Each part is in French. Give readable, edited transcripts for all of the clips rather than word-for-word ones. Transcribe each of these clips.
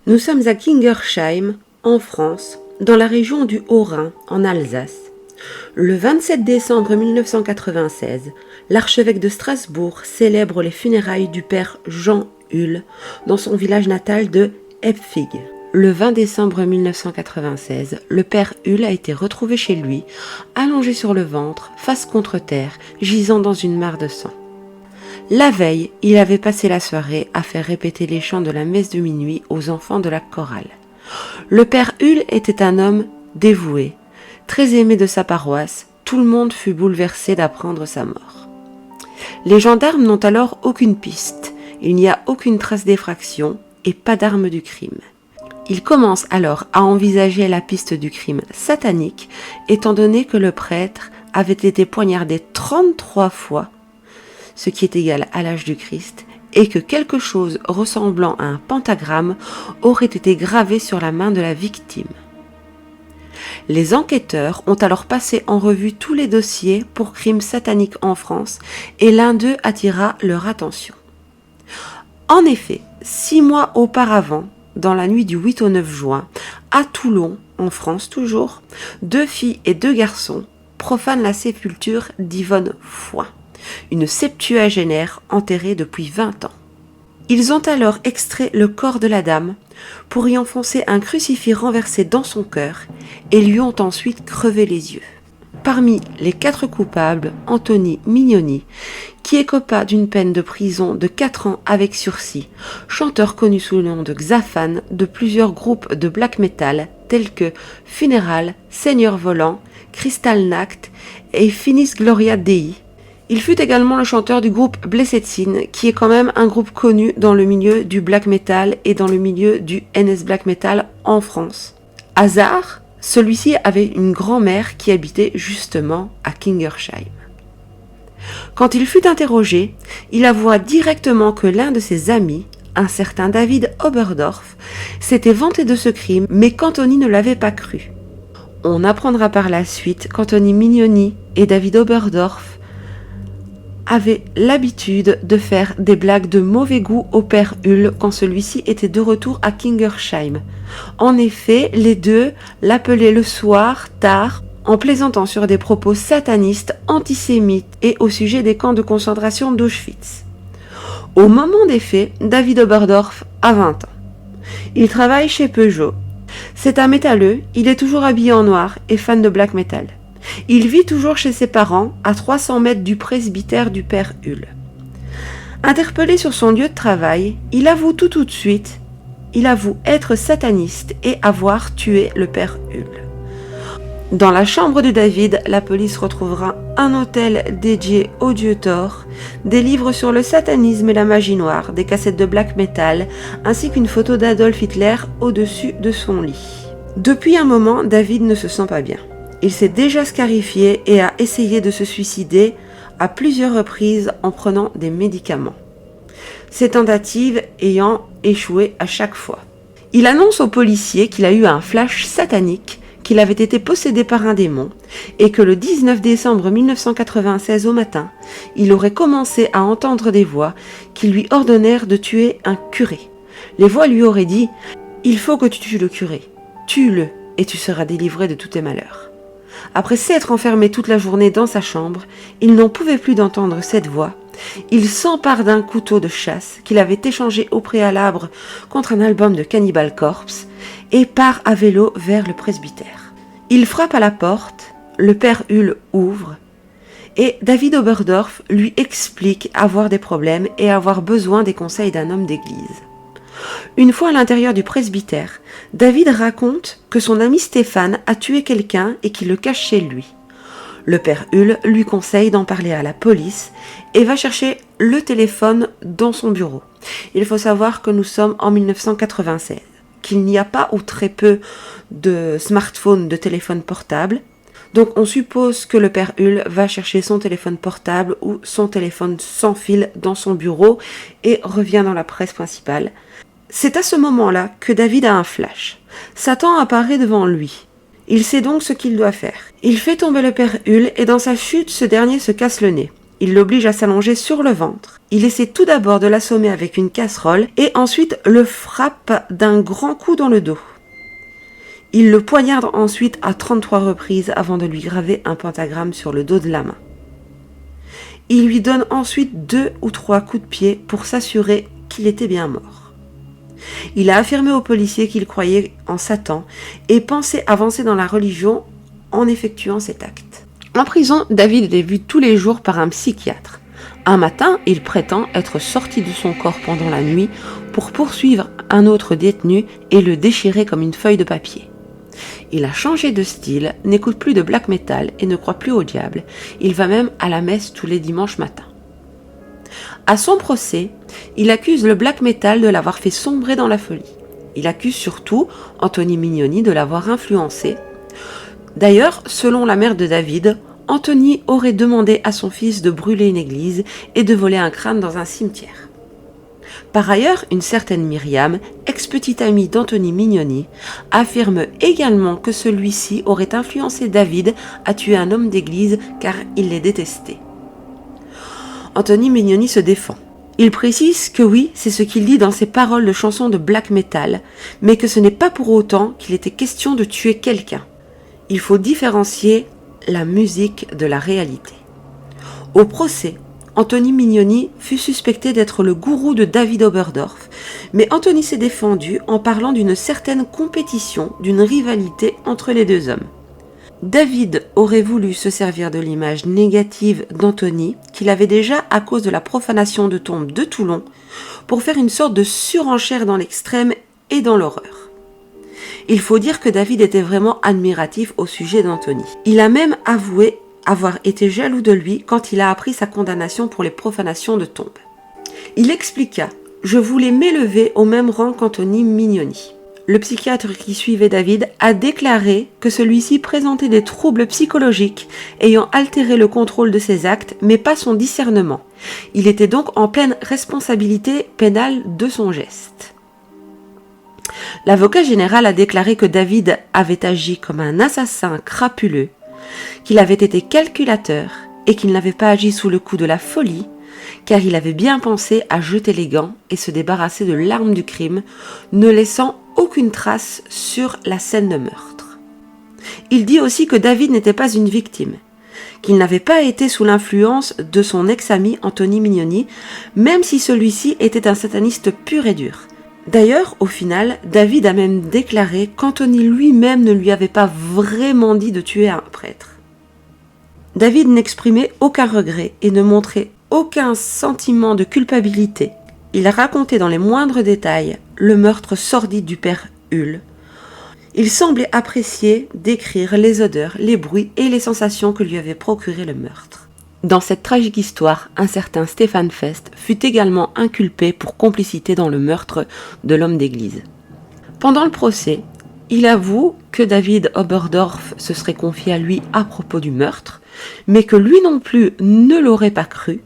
Nous sommes à Kingersheim, en France, dans la région du Haut-Rhin, en Alsace. Le 27 décembre 1996, l'archevêque de Strasbourg célèbre les funérailles du père Jean Hull dans son village natal de Epfig. Le 20 décembre 1996, le père Hull a été retrouvé chez lui, allongé sur le ventre, face contre terre, gisant dans une mare de sang. La veille, il avait passé la soirée à faire répéter les chants de la messe de minuit aux enfants de la chorale. Le père Hull était un homme dévoué, très aimé de sa paroisse. Tout le monde fut bouleversé d'apprendre sa mort. Les gendarmes n'ont alors aucune piste, il n'y a aucune trace d'effraction et pas d'arme du crime. Ils commencent alors à envisager la piste du crime satanique, étant donné que le prêtre avait été poignardé 33 fois, ce qui est égal à l'âge du Christ, et que quelque chose ressemblant à un pentagramme aurait été gravé sur la main de la victime. Les enquêteurs ont alors passé en revue tous les dossiers pour crimes sataniques en France et l'un d'eux attira leur attention. En effet, 6 mois auparavant, dans la nuit du 8 au 9 juin, à Toulon, en France toujours, 2 filles et 2 garçons profanent la sépulture d'Yvonne Foin, une septuagénaire enterrée depuis 20 ans. Ils ont alors extrait le corps de la dame pour y enfoncer un crucifix renversé dans son cœur et lui ont ensuite crevé les yeux. Parmi les 4 coupables, Anthony Mignoni, qui écopa d'une peine de prison de 4 ans avec sursis, chanteur connu sous le nom de Xaphan de plusieurs groupes de black metal tels que Funeral, Seigneur Volant, Kristallnacht et Finis Gloria Dei. Il fut également le chanteur du groupe Blessed Sin, qui est quand même un groupe connu dans le milieu du black metal et dans le milieu du NS black metal en France. Hasard, celui-ci avait une grand-mère qui habitait justement à Kingersheim. Quand il fut interrogé, il avoua directement que l'un de ses amis, un certain David Oberdorf, s'était vanté de ce crime, mais qu'Anthony ne l'avait pas cru. On apprendra par la suite qu'Anthony Mignoni et David Oberdorf avaient l'habitude de faire des blagues de mauvais goût au père Hull quand celui-ci était de retour à Kingersheim. En effet, les deux l'appelaient le soir, tard, en plaisantant sur des propos satanistes, antisémites et au sujet des camps de concentration d'Auschwitz. Au moment des faits, David Oberdorf a 20 ans. Il travaille chez Peugeot. C'est un métalleux, il est toujours habillé en noir et fan de black metal. Il vit toujours chez ses parents, à 300 mètres du presbytère du père Hull. Interpellé sur son lieu de travail, il avoue tout de suite, il avoue être sataniste et avoir tué le père Hull. Dans la chambre de David, la police retrouvera un autel dédié au dieu Thor, des livres sur le satanisme et la magie noire, des cassettes de black metal, ainsi qu'une photo d'Adolf Hitler au-dessus de son lit. Depuis un moment, David ne se sent pas bien. Il s'est déjà scarifié et a essayé de se suicider à plusieurs reprises en prenant des médicaments. Ces tentatives ayant échoué à chaque fois. Il annonce aux policiers qu'il a eu un flash satanique, qu'il avait été possédé par un démon et que le 19 décembre 1996 au matin, il aurait commencé à entendre des voix qui lui ordonnèrent de tuer un curé. Les voix lui auraient dit « Il faut que tu tues le curé, tue-le et tu seras délivré de tous tes malheurs ». Après s'être enfermé toute la journée dans sa chambre, il n'en pouvait plus d'entendre cette voix. Il s'empare d'un couteau de chasse qu'il avait échangé au préalable contre un album de Cannibal Corpse et part à vélo vers le presbytère. Il frappe à la porte, le père Hull ouvre et David Oberdorf lui explique avoir des problèmes et avoir besoin des conseils d'un homme d'église. Une fois à l'intérieur du presbytère, David raconte que son ami Stéphane a tué quelqu'un et qu'il le cache chez lui. Le père Hull lui conseille d'en parler à la police et va chercher le téléphone dans son bureau. Il faut savoir que nous sommes en 1996, qu'il n'y a pas ou très peu de smartphones, de téléphones portables. Donc on suppose que le père Hull va chercher son téléphone portable ou son téléphone sans fil dans son bureau et revient dans la presse principale. C'est à ce moment-là que David a un flash. Satan apparaît devant lui. Il sait donc ce qu'il doit faire. Il fait tomber le père Hull et dans sa chute, ce dernier se casse le nez. Il l'oblige à s'allonger sur le ventre. Il essaie tout d'abord de l'assommer avec une casserole et ensuite le frappe d'un grand coup dans le dos. Il le poignarde ensuite à 33 reprises avant de lui graver un pentagramme sur le dos de la main. Il lui donne ensuite 2 ou 3 coups de pied pour s'assurer qu'il était bien mort. Il a affirmé aux policiers qu'il croyait en Satan et pensait avancer dans la religion en effectuant cet acte. En prison, David est vu tous les jours par un psychiatre. Un matin, il prétend être sorti de son corps pendant la nuit pour poursuivre un autre détenu et le déchirer comme une feuille de papier. Il a changé de style, n'écoute plus de black metal et ne croit plus au diable. Il va même à la messe tous les dimanches matins. À son procès, il accuse le black metal de l'avoir fait sombrer dans la folie. Il accuse surtout Anthony Mignoni de l'avoir influencé. D'ailleurs, selon la mère de David, Anthony aurait demandé à son fils de brûler une église et de voler un crâne dans un cimetière. Par ailleurs, une certaine Myriam, ex-petite amie d'Anthony Mignoni, affirme également que celui-ci aurait influencé David à tuer un homme d'église car il les détestait. Anthony Mignoni se défend. Il précise que oui, c'est ce qu'il dit dans ses paroles de chansons de black metal, mais que ce n'est pas pour autant qu'il était question de tuer quelqu'un. Il faut différencier la musique de la réalité. Au procès, Anthony Mignoni fut suspecté d'être le gourou de David Oberdorf, mais Anthony s'est défendu en parlant d'une certaine compétition, d'une rivalité entre les deux hommes. David aurait voulu se servir de l'image négative d'Anthony, qu'il avait déjà à cause de la profanation de tombes de Toulon, pour faire une sorte de surenchère dans l'extrême et dans l'horreur. Il faut dire que David était vraiment admiratif au sujet d'Anthony. Il a même avoué avoir été jaloux de lui quand il a appris sa condamnation pour les profanations de tombes. Il expliqua « Je voulais m'élever au même rang qu'Anthony Mignoni ». Le psychiatre qui suivait David a déclaré que celui-ci présentait des troubles psychologiques ayant altéré le contrôle de ses actes, mais pas son discernement. Il était donc en pleine responsabilité pénale de son geste. L'avocat général a déclaré que David avait agi comme un assassin crapuleux, qu'il avait été calculateur et qu'il n'avait pas agi sous le coup de la folie, car il avait bien pensé à jeter les gants et se débarrasser de l'arme du crime, ne laissant aucune trace sur la scène de meurtre. Il dit aussi que David n'était pas une victime, qu'il n'avait pas été sous l'influence de son ex-ami Anthony Mignoni, même si celui-ci était un sataniste pur et dur. D'ailleurs, au final, David a même déclaré qu'Anthony lui-même ne lui avait pas vraiment dit de tuer un prêtre. David n'exprimait aucun regret et ne montrait aucun sentiment de culpabilité. Il racontait dans les moindres détails le meurtre sordide du père Hull. Il semblait apprécier décrire les odeurs, les bruits et les sensations que lui avait procuré le meurtre. Dans cette tragique histoire, un certain Stéphane Fest fut également inculpé pour complicité dans le meurtre de l'homme d'église. Pendant le procès, il avoue que David Oberdorf se serait confié à lui à propos du meurtre, mais que lui non plus ne l'aurait pas cru,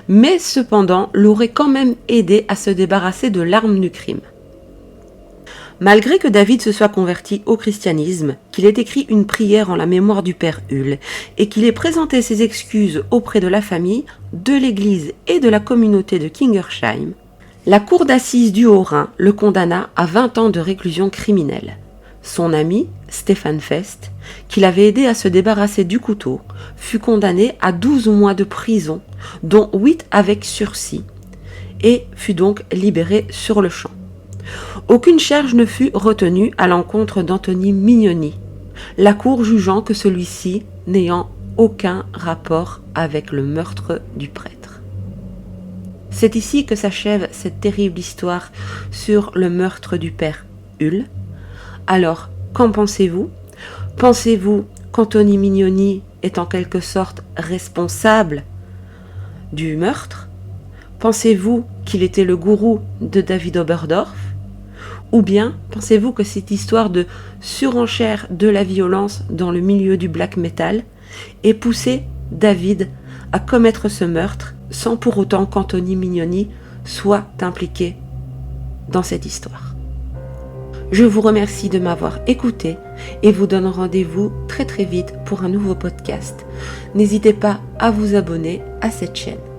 mais cependant l'aurait quand même aidé à se débarrasser de l'arme du crime. Malgré que David se soit converti au christianisme, qu'il ait écrit une prière en la mémoire du père Hull et qu'il ait présenté ses excuses auprès de la famille, de l'église et de la communauté de Kingersheim, la cour d'assises du Haut-Rhin le condamna à 20 ans de réclusion criminelle. Son ami, Stéphane Fest, qui l'avait aidé à se débarrasser du couteau, fut condamné à 12 mois de prison, dont 8 avec sursis, et fut donc libéré sur le champ. Aucune charge ne fut retenue à l'encontre d'Anthony Mignoni, la cour jugeant que celui-ci n'ayant aucun rapport avec le meurtre du prêtre. C'est ici que s'achève cette terrible histoire sur le meurtre du père Hull. Alors, qu'en pensez-vous ? Pensez-vous qu'Anthony Mignoni est en quelque sorte responsable du meurtre ? Pensez-vous qu'il était le gourou de David Oberdorf ? Ou bien pensez-vous que cette histoire de surenchère de la violence dans le milieu du black metal ait poussé David à commettre ce meurtre sans pour autant qu'Anthony Mignoni soit impliqué dans cette histoire ? Je vous remercie de m'avoir écouté et vous donne rendez-vous très vite pour un nouveau podcast. N'hésitez pas à vous abonner à cette chaîne.